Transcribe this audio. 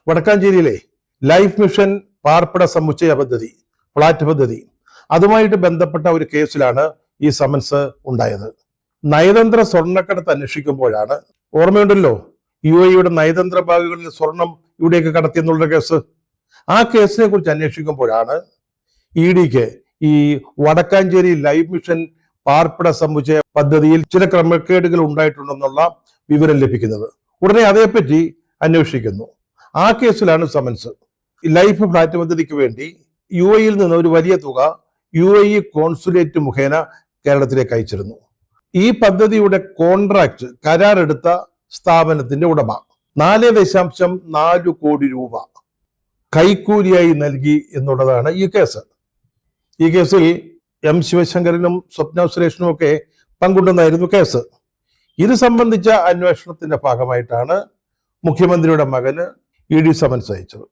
വടക്കാഞ്ചേരിയിലെ life mission പാർപ്പിട സമുച്ചയ പദ്ധതി, flat പദ്ധതി, അതുമായിട്ട് ബന്ധപ്പെട്ട ഒരു കേസിലാണ് ഈ സമൻസ് ഉണ്ടായത്. നയതന്ത്ര സ്വർണ്ണക്കടത്ത് അന്വേഷിക്കുമ്പോഴാണ്, ഓർമ്മയുണ്ടല്ലോ UAE നയതന്ത്ര ബാഗുകളിൽ സ്വർണം ഇവിടേക്ക് കടത്തിയെന്നുള്ള കേസ്. ആ കേസിനെ കുറിച്ച് അന്വേഷിക്കുമ്പോഴാണ് EDക്ക് ഈ വടക്കാഞ്ചേരി ലൈഫ് മിഷൻ പാർപ്പിട സമുച്ചയ പദ്ധതിയിൽ ചില ക്രമക്കേടുകൾ ഉണ്ടായിട്ടുണ്ടെന്നുള്ള വിവരം ലഭിക്കുന്നത്. ഉടനെ അതേപ്പറ്റി അന്വേഷിക്കുന്നു. ആ കേസിലാണ് സമൻസ്. ലൈഫ് ഫ്ലാറ്റ് പദ്ധതിക്ക് വേണ്ടി UAE നിന്ന് ഒരു വലിയ തുക UAE കോൺസുലേറ്റ് മുഖേന കേരളത്തിലേക്ക് അയച്ചിരുന്നു. ഈ പദ്ധതിയുടെ കോൺട്രാക്ട് കരാറെടുത്ത സ്ഥാപനത്തിന്റെ ഉടമ 4.4 കോടി രൂപ കൈക്കൂലിയായി നൽകി എന്നുള്ളതാണ് ഈ കേസ്. ഈ കേസിൽ M ശിവശങ്കരനും സ്വപ്ന സുരേഷിനും ഒക്കെ പങ്കുണ്ടെന്നായിരുന്നു കേസ്. ഇത് സംബന്ധിച്ച അന്വേഷണത്തിന്റെ ഭാഗമായിട്ടാണ് മുഖ്യമന്ത്രിയുടെ മകന് ED സമൻസ് അയച്ചത്.